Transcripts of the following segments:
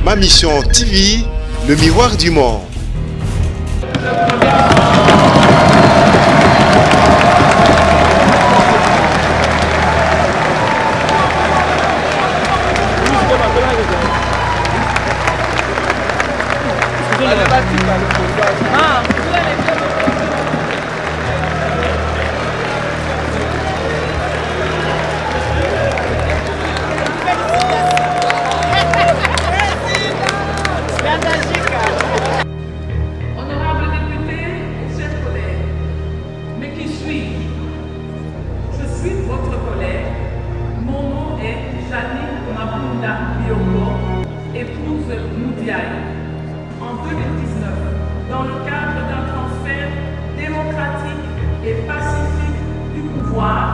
Ma Mission TV, le miroir du monde. Épouse Moudiaye, en 2019, dans le cadre d'un transfert démocratique et pacifique du pouvoir,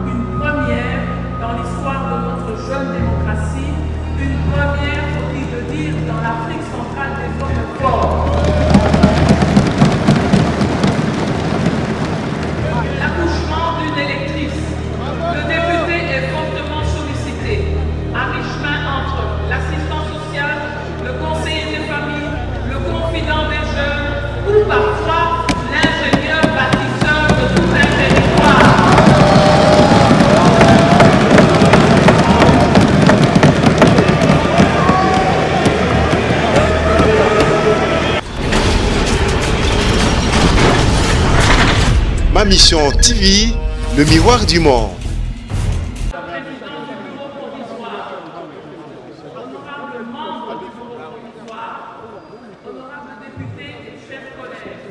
une première dans l'histoire de notre jeune démocratie, une première, faut-il le dire, dans l'Afrique centrale des hommes forts. L'accouchement d'une électrice. Le député est fortement sollicité, à mi-chemin entre l'assistance sociale, le conseiller des familles, le confident des jeunes ou parfois l'ingénieur bâtisseur de tout un territoire. Ma Mission TV, le miroir du monde. Honorable député et chers collègues,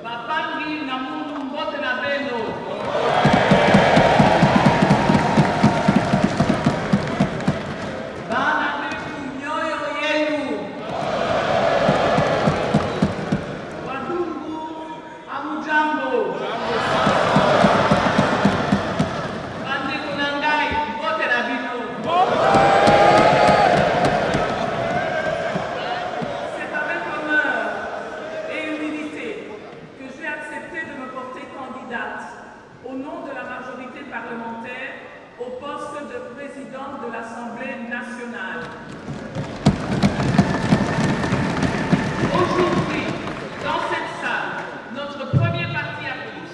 Babangi Namunu Mbote na Beno, Bana Neku Nyoyo Yenu, Wadungu Amujambo, Bande Kunangai Mbote na Bino. C'est avec honneur et humilité que j'ai accepté de me porter candidate au nom de la majorité parlementaire au poste de présidente de l'Assemblée nationale. Aujourd'hui, dans cette salle, notre premier parti à tous,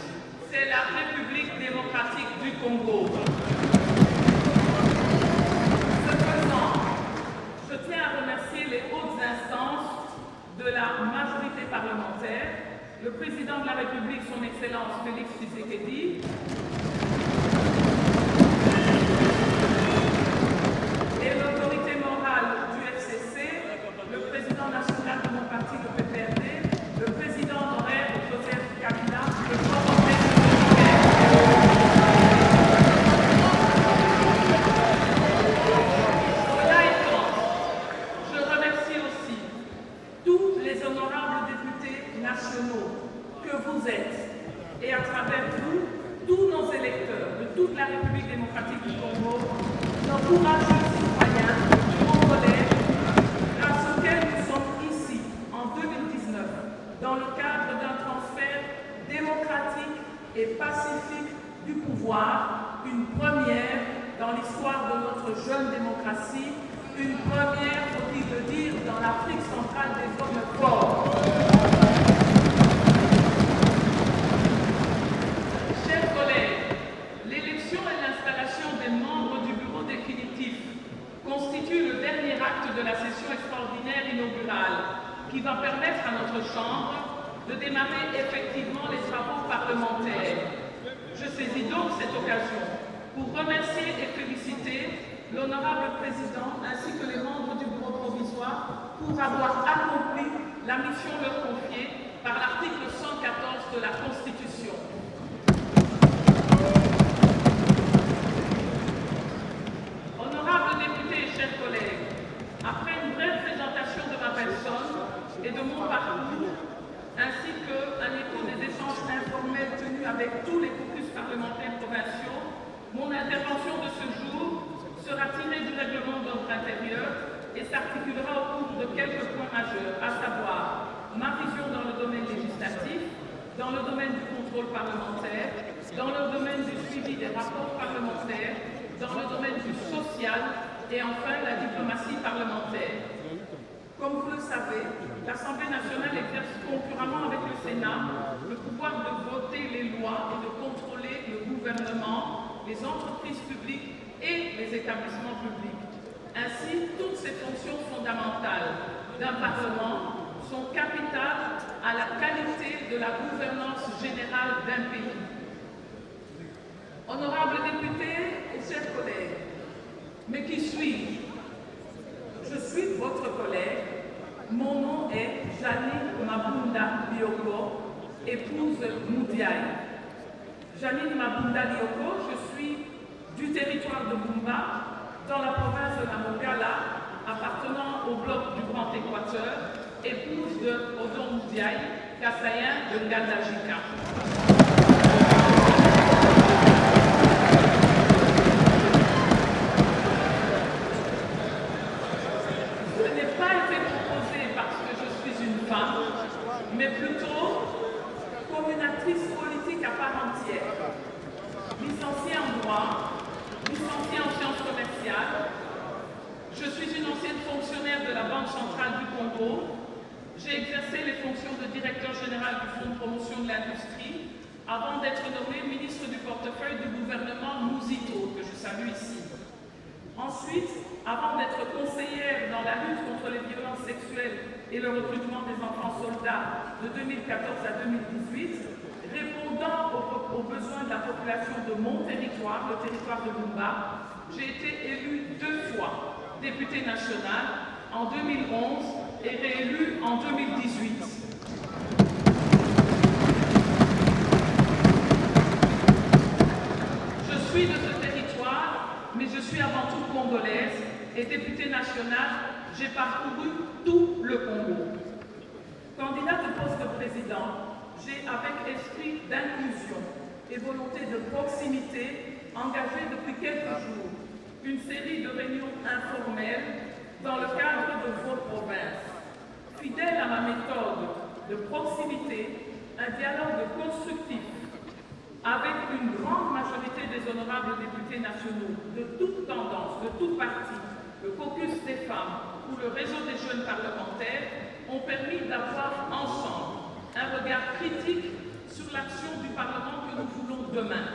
c'est la République démocratique du Congo. Ce faisant, je tiens à remercier les hautes instances de la majorité parlementaire, le président de la République, son Excellence Félix Tshisekedi, et l'autorité morale du FCC, le président national de mon parti, le PPRD, le président honoraire Joseph Kabila, le coordonnateur Cela étant, je remercie aussi tous les honorables députés nationaux que vous êtes et à travers vous, tous nos électeurs de toute la République démocratique du Congo, nos courageux citoyens, congolais, grâce auxquels nous sommes ici en 2019 dans le cadre d'un transfert démocratique et pacifique du pouvoir, une première dans l'histoire de notre jeune démocratie, une première, faut-il le dire, dans l'Afrique centrale des hommes forts. Chers collègues, l'élection et l'installation des membres du bureau définitif constituent le dernier acte de la session extraordinaire inaugurale qui va permettre à notre Chambre de démarrer effectivement les travaux parlementaires. Je saisis donc cette occasion pour remercier et féliciter l'honorable président ainsi que les membres du bureau provisoire pour avoir accompli la mission leur confiée par l'article 114 de la Constitution. Honorables députés et chers collègues, après une brève présentation de ma personne et de mon parcours, ainsi qu'un écho des échanges informels tenus avec tous les caucus parlementaires provinciaux, mon intervention de ce jour sera tirée du règlement d'ordre intérieur et s'articulera autour de quelques points majeurs, à savoir ma vision dans le domaine législatif, dans le domaine du contrôle parlementaire, dans le domaine du suivi des rapports parlementaires, dans le domaine du social sociale et enfin la diplomatie parlementaire. Comme vous le savez, l'Assemblée nationale exerce concurremment avec le Sénat le pouvoir de voter les lois et de contrôler le gouvernement, les entreprises publiques et les établissements publics. Ainsi, toutes ces fonctions fondamentales d'un Parlement sont capitales à la qualité de la gouvernance générale d'un pays. Honorables députés et chers collègues, mais qui suis-je? Je suis votre collègue. Mon nom est Janine Mabunda Lioko, épouse Moudiaï. Janine Mabunda Lioko, je suis du territoire de Bumba, dans la province de la Mongala, appartenant au bloc du Grand Équateur, épouse de Odon Moudiaï, Kassaïen de Ngandajika. Mais plutôt comme une actrice politique à part entière. Licenciée en droit, licenciée en sciences commerciales, je suis une ancienne fonctionnaire de la Banque centrale du Congo. J'ai exercé les fonctions de directeur général du Fonds de promotion de l'industrie avant d'être nommée ministre du portefeuille du gouvernement Mouzito, que je salue ici. Ensuite, avant d'être conseillère dans la lutte contre les violences sexuelles et le recrutement des enfants soldats de 2014 à 2018, répondant aux besoins de la population de mon territoire, le territoire de Bumba, j'ai été élue 2 fois députée nationale en 2011 et réélue en 2018. Je suis de ce territoire, mais je suis avant tout congolaise et députée nationale, j'ai parcouru tout le Congo. Candidate au poste de président, j'ai, avec esprit d'inclusion et volonté de proximité, engagé depuis quelques jours une série de réunions informelles dans le cadre de vos provinces. Fidèle à ma méthode de proximité, un dialogue constructif avec une grande majorité des honorables députés nationaux de toutes tendances, de tous partis, le caucus des femmes ou le réseau des jeunes parlementaires ont permis d'avoir ensemble un regard critique sur l'action du Parlement que nous voulons demain.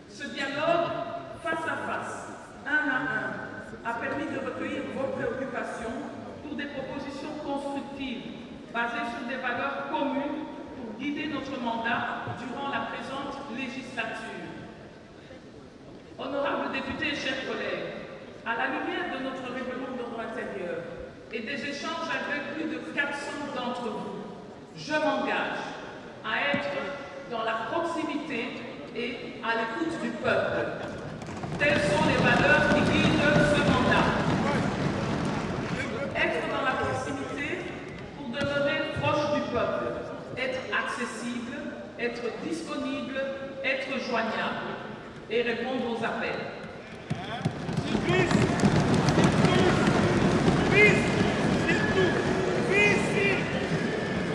Ce dialogue, face à face, un à un, a permis de recueillir vos préoccupations pour des propositions constructives basées sur des valeurs communes pour guider notre mandat durant la présente législature. Honorables députés et chers collègues, à la lumière de notre règlement d'ordre intérieur et des échanges avec plus de 400 d'entre vous, je m'engage à être dans la proximité et à l'écoute du peuple. Telles sont les valeurs qui guident ce mandat. Être dans la proximité pour demeurer proche du peuple, être accessible, être disponible, être joignable et répondre aux appels.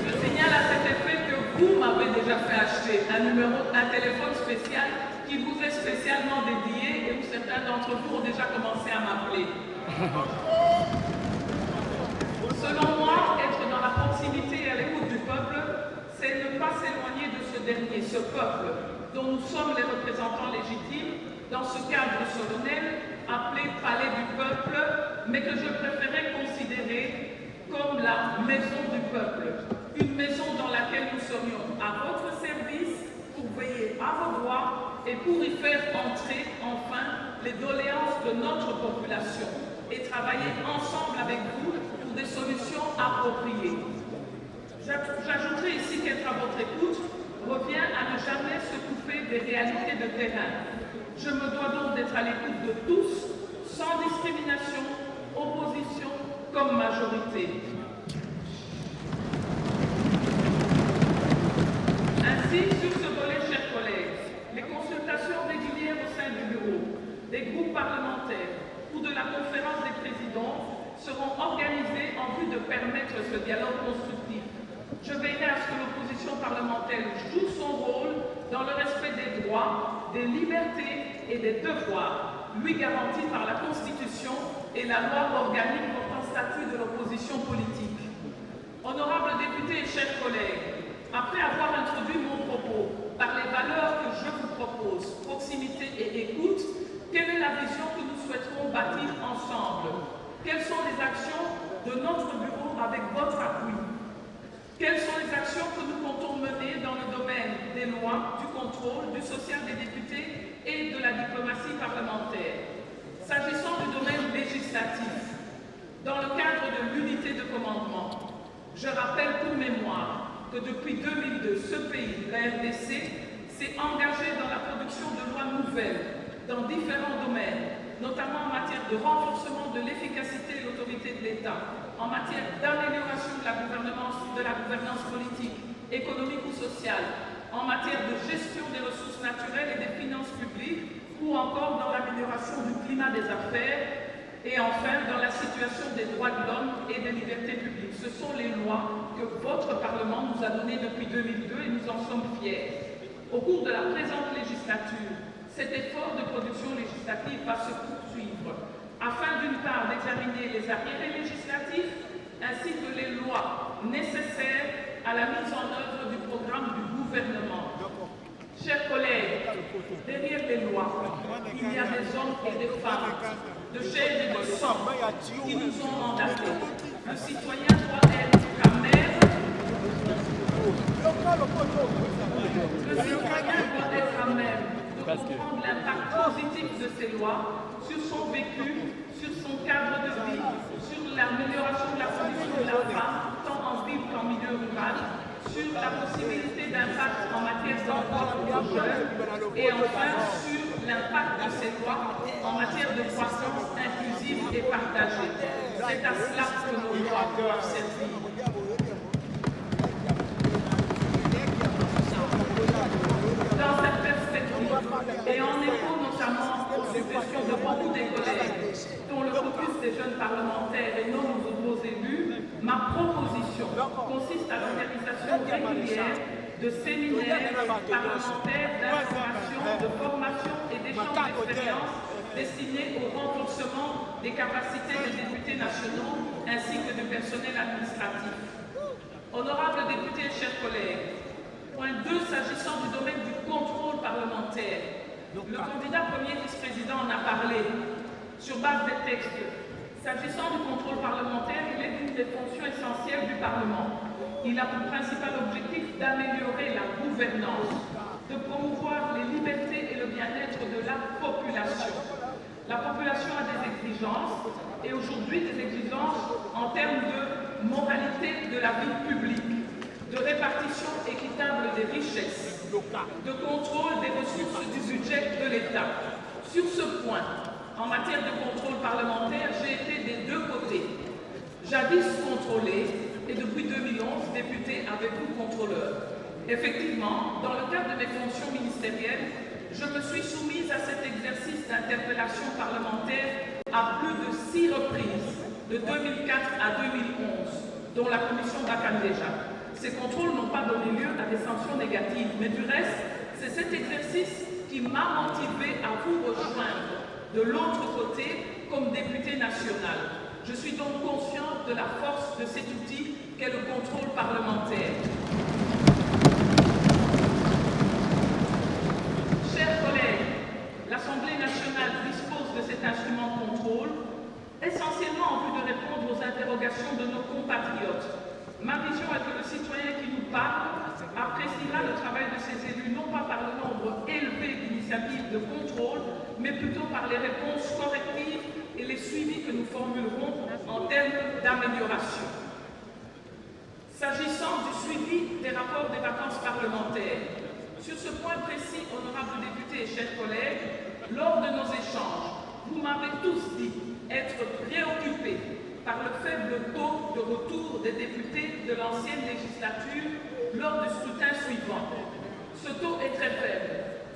Je signale à cet effet que vous m'avez déjà fait acheter un téléphone spécial qui vous est spécialement dédié et où certains d'entre vous ont déjà commencé à m'appeler. Selon moi, être dans la proximité et à l'écoute du peuple, c'est ne pas s'éloigner de ce dernier, ce peuple, dont nous sommes les représentants légitimes, dans ce cadre solennel appelé Palais du Peuple, mais que je préférais considérer comme la maison du peuple, une maison dans laquelle nous serions à votre service pour veiller à vos droits et pour y faire entrer enfin les doléances de notre population et travailler ensemble avec vous pour des solutions appropriées. J'ajouterai ici qu'être à votre écoute revient à ne jamais se couper des réalités de terrain. Je me dois donc d'être à l'écoute de tous, sans discrimination, opposition comme majorité. Ainsi, sur ce volet, chers collègues, les consultations régulières au sein du bureau, des groupes parlementaires ou de la conférence des présidents seront organisées en vue de permettre ce dialogue constructif. Je veillerai à ce que l'opposition parlementaire joue son rôle dans le respect des droits, des libertés et des devoirs lui garanti par la Constitution et la loi organique portant statut de l'opposition politique. Honorables députés et chers collègues, après avoir introduit mon propos par les valeurs que je vous propose, proximité et écoute, quelle est la vision que nous souhaiterons bâtir ensemble? Quelles sont les actions de notre bureau avec votre appui? Quelles sont les actions que nous comptons mener dans le domaine des lois, du contrôle, du social des députés et de la diplomatie parlementaire? S'agissant du domaine législatif, dans le cadre de l'unité de commandement, je rappelle pour mémoire que depuis 2002, ce pays, la RDC, s'est engagé dans la production de lois nouvelles dans différents domaines, notamment en matière de renforcement de l'efficacité et l'autorité de l'État, en matière d'amélioration de la gouvernance politique, économique ou sociale, en matière de gestion des ressources naturelles et des finances publiques, ou encore dans l'amélioration du climat des affaires, et enfin dans la situation des droits de l'homme et des libertés publiques. Ce sont les lois que votre Parlement nous a données depuis 2002 et nous en sommes fiers. Au cours de la présente législature, cet effort de production législative va se poursuivre afin d'une part d'examiner les arriérés législatifs ainsi que les lois nécessaires à la mise en œuvre du programme du gouvernement. Chers collègues, derrière les lois, il y a des hommes et des femmes, de chair et de sang, qui nous ont mandatés. Le citoyen doit être à même. Le citoyen doit être à même de comprendre l'impact positif de ces lois sur son vécu, sur son cadre de vie, sur l'amélioration de la condition de la femme, tant en ville qu'en milieu rural, sur la possibilité d'impact en matière d'emploi pour les jeunes et enfin sur l'impact de ces lois en matière de croissance inclusive et partagée. C'est à cela que nos lois doivent servir. Dans cette perspective, et en écho notamment aux suggestions de beaucoup des collègues, dont le focus des jeunes parlementaires et non nos élus, ma proposition consiste à l'organisation régulière de séminaires parlementaires d'information, de formation et d'échange d'expériences destinés au renforcement des capacités des députés nationaux ainsi que du personnel administratif. Honorables députés et chers collègues, point 2, s'agissant du domaine du contrôle parlementaire, le candidat premier vice-président en a parlé sur base des textes. S'agissant du contrôle parlementaire, il est l'une des fonctions essentielles du Parlement. Il a pour principal objectif d'améliorer la gouvernance, de promouvoir les libertés et le bien-être de la population. La population a des exigences, et aujourd'hui des exigences en termes de moralité de la vie publique, de répartition équitable des richesses, de contrôle des ressources du budget de l'État. Sur ce point, en matière de contrôle parlementaire, j'ai été des deux côtés. Jadis contrôlé et depuis 2011 député avec vous contrôleur. Effectivement, dans le cadre de mes fonctions ministérielles, je me suis soumise à cet exercice d'interpellation parlementaire à plus de 6 reprises, de 2004 à 2011, dont la commission Bakan-Déjà. Ces contrôles n'ont pas donné lieu à des sanctions négatives, mais du reste, c'est cet exercice qui m'a motivé à vous rejoindre de l'autre côté comme député national. Je suis donc consciente de la force de cet outil qu'est le contrôle parlementaire. Chers collègues, l'Assemblée nationale dispose de cet instrument de contrôle essentiellement en vue de répondre aux interrogations de nos compatriotes. Ma vision est que le citoyen qui nous parle appréciera le travail de ses élus non pas par le nombre élevé d'initiatives de contrôle, mais plutôt par les réponses correctives et les suivis que nous formulerons en termes d'amélioration. S'agissant du suivi des rapports des vacances parlementaires, sur ce point précis, honorables députés et chers collègues, lors de nos échanges, vous m'avez tous dit être préoccupés par le faible taux de retour des députés de l'ancienne législature lors du scrutin suivant. Ce taux est très faible.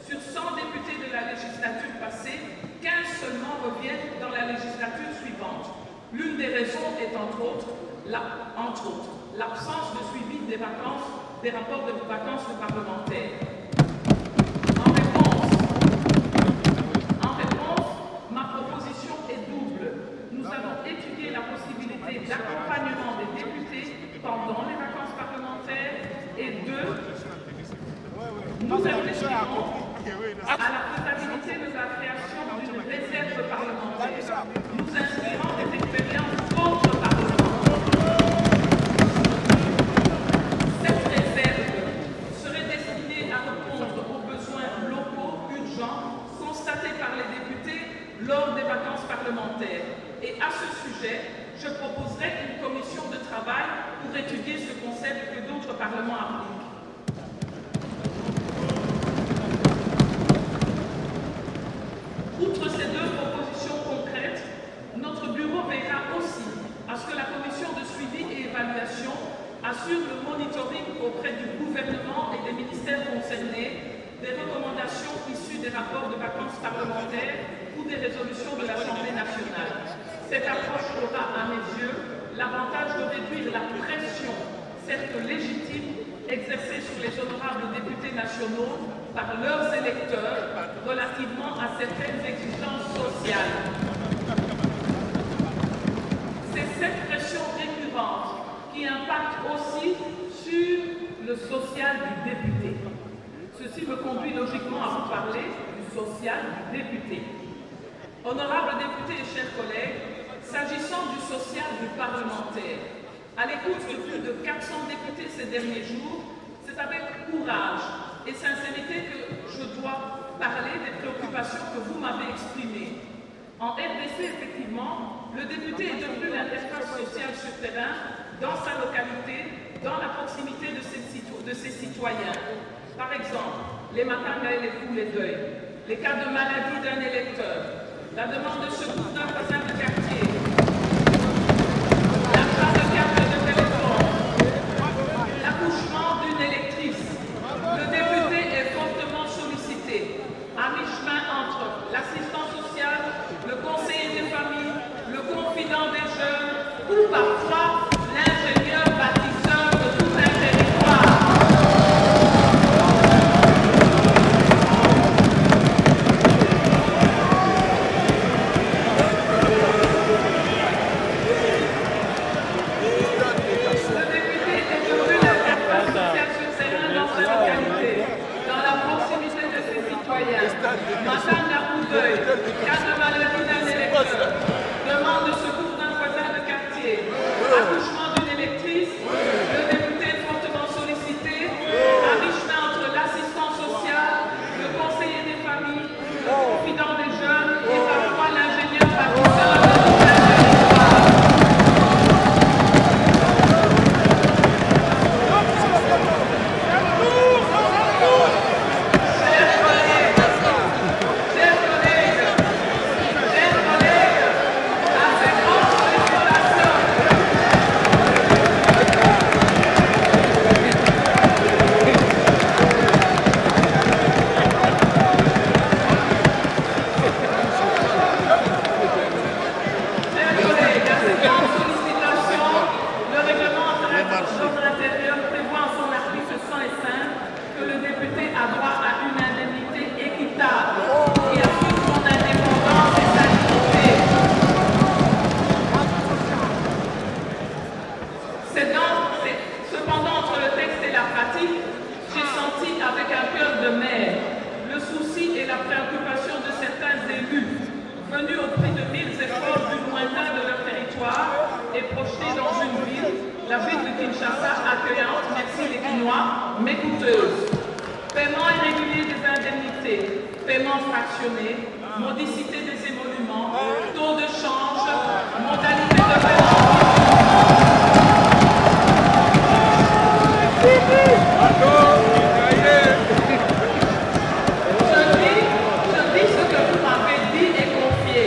Sur 100 députés de la législature passée, 15 seulement reviennent dans la législature suivante. L'une des raisons est entre autres l'absence de suivi des rapports de vacances de parlementaires. En réponse, nous inspirant des expériences d'autres parlements. Cette réserve serait destinée à répondre aux besoins locaux urgents constatés par les députés lors des vacances parlementaires. Et à ce sujet, je proposerai une commission de travail pour étudier ce concept que d'autres parlements appliquent. Outre ces deux propositions concrètes, notre bureau veillera aussi à ce que la commission de suivi et évaluation assure le monitoring auprès du gouvernement et des ministères concernés des recommandations issues des rapports de vacances parlementaires ou des résolutions de l'Assemblée nationale. Cette approche aura, à mes yeux, l'avantage de réduire la pression, certes légitime, exercée sur les honorables députés nationaux par leurs électeurs relativement à certaines exigences sociales. C'est cette pression récurrente qui impacte aussi sur le social du député. Ceci me conduit logiquement à vous parler du social du député. Honorables députés et chers collègues, s'agissant du social du parlementaire, à l'écoute de plus de 400 députés ces derniers jours, c'est avec courage et sincérité que je dois parler des préoccupations que vous m'avez exprimées. En RDC, effectivement, le député est devenu l'interface sociale sur terrain dans sa localité, dans la proximité de ses citoyens. Par exemple, les matangas et les fous, les deuils, les cas de maladie d'un électeur, la demande de secours d'un voisin de quartier, l'achat de carte de téléphone, l'accouchement d'une électrice. Le député est fortement sollicité, à mi-chemin entre l'assistant social, le conseiller des familles, le confident des jeunes ou parfois l'ingénieur bâtisseur de tout un territoire. Matanga ou deuil, cas de maladie d'un électeur, demande de secours d'un voisin de quartier, accouchement d'une électrice, le député est fortement sollicité, à mi-chemin entre l'assistant social, le conseiller des familles, le confident des jeunes et parfois l'ingénieur bâtisseur de tout un territoire. La ville de Kinshasa accueillante, merci les Quinois, mais coûteuse. Paiement irrégulier des indemnités, paiement fractionné, modicité des émoluments, taux de change, modalité de paiement. Je dis ce que vous m'avez dit et confié.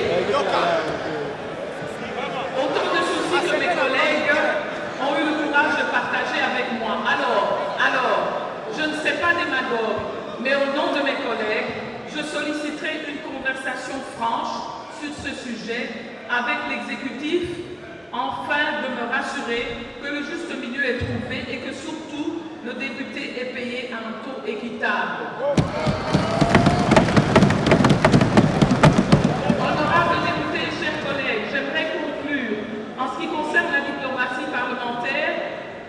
Autant de soucis que mes collègues ont eu le courage de partager avec moi. Alors, je ne sais pas démagogue, mais au nom de mes collègues, je solliciterai une conversation franche sur ce sujet avec l'exécutif, afin de me rassurer que le juste milieu est trouvé et que surtout le député est payé à un taux équitable. Honorables députés et chers collègues, j'aimerais conclure. En ce qui concerne la diplomatie parlementaire,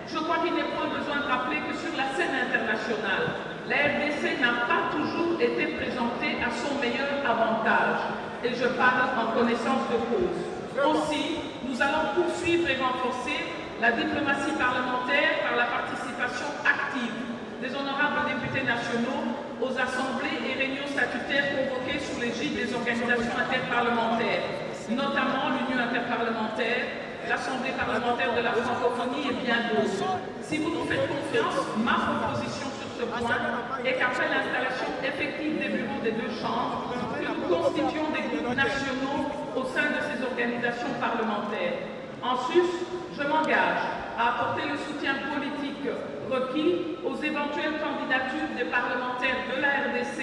je crois qu'il n'est point besoin de rappeler que sur la scène internationale, la RDC n'a pas toujours été présentée à son meilleur avantage. Et je parle en connaissance de cause. Aussi, nous allons poursuivre et renforcer la diplomatie parlementaire par la participation active des honorables députés nationaux aux assemblées et réunions statutaires convoquées sous l'égide des organisations interparlementaires, notamment l'Union interparlementaire, l'Assemblée parlementaire de la francophonie et bien d'autres. Si vous nous faites confiance, ma proposition sur ce point est qu'après l'installation effective des bureaux des deux chambres, que nous constituions des groupes nationaux au sein de ces organisations parlementaires. En sus, je m'engage à apporter le soutien politique requis aux éventuelles candidatures des parlementaires de la RDC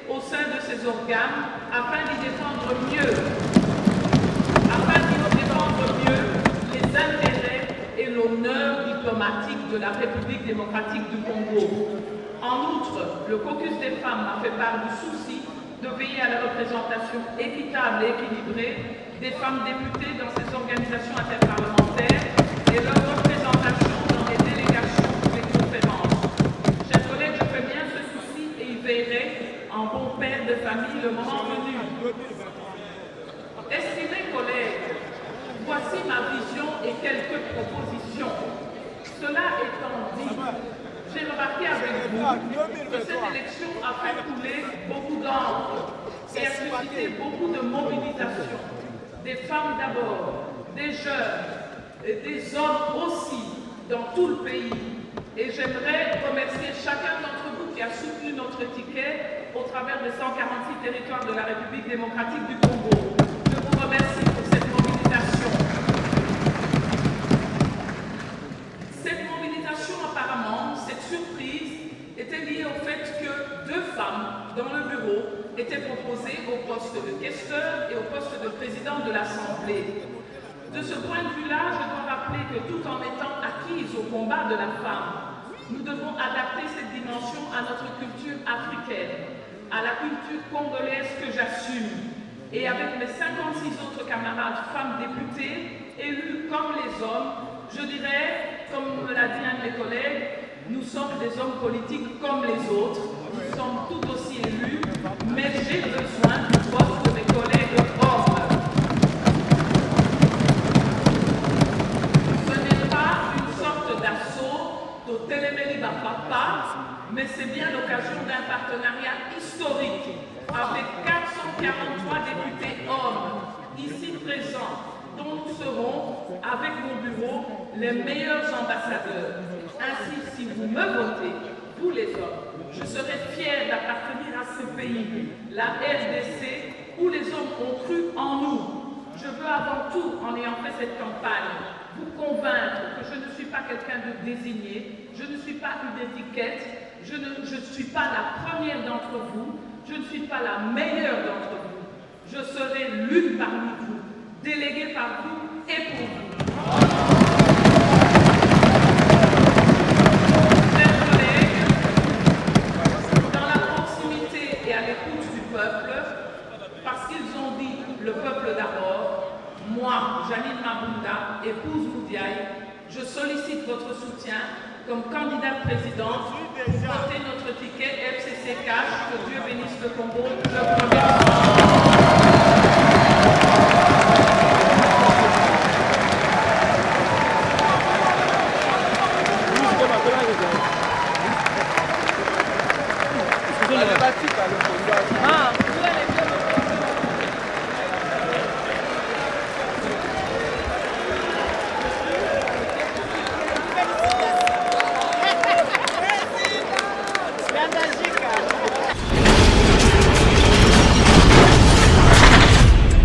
au sein de ces organes afin d'y défendre mieux les intérêts et l'honneur diplomatique de la République démocratique du Congo. En outre, le caucus des femmes m'a fait part du souci de veiller à la représentation équitable et équilibrée des femmes députées dans ces organisations interparlementaires et leur représentation dans les délégations des conférences. Chers collègues, je fais bien ce souci et y veillerai en bon père de famille le moment venu. Estimés collègues, voici ma vision et quelques propositions. Cela étant dit, j'ai remarqué avec vous que cette élection a fait couler beaucoup d'encre et a suscité beaucoup de mobilisation. Des femmes d'abord, des jeunes, et des hommes aussi dans tout le pays. Et j'aimerais remercier chacun d'entre vous qui a soutenu notre ticket au travers des 146 territoires de la République démocratique du Congo. Je vous remercie pour cette mobilisation. Cette mobilisation apparemment, cette surprise, était liée au fait que 2 femmes dans le bureau étaient proposées au poste de questeur et au poste de président de l'Assemblée. De ce point de vue-là, je dois rappeler que tout en étant acquise au combat de la femme, nous devons adapter cette dimension à notre culture africaine, à la culture congolaise que j'assume. Et avec mes 56 autres camarades femmes députées, élues comme les hommes, je dirais, comme me l'a dit un de mes collègues, nous sommes des hommes politiques comme les autres, nous sommes tout aussi élus, mais j'ai besoin du vote de mes collègues hommes. Ce n'est pas une sorte d'assaut au Téléméli Papa, mais c'est bien l'occasion d'un partenariat historique avec 443 députés hommes ici présents, dont nous serons, avec mon bureau, les meilleurs ambassadeurs. Ainsi, si vous me votez, vous les hommes, je serai fier d'appartenir à ce pays, la RDC, où les hommes ont cru en nous. Je veux avant tout, en ayant fait cette campagne, vous convaincre que je ne suis pas quelqu'un de désigné, je ne suis pas une étiquette, je ne suis pas la première d'entre vous, je ne suis pas la meilleure d'entre vous. Je serai l'une parmi vous, déléguée par vous et pour vous. Chers collègues, dans la proximité et à l'écoute du peuple, parce qu'ils ont dit le peuple d'abord, moi, Janine Mabunda, épouse Moudiaï, je sollicite votre soutien comme candidate présidente pour porter notre ticket FCC Cash. Que Dieu bénisse le Congo. Je vous remercie.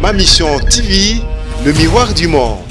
Ma mission TV, le miroir du monde.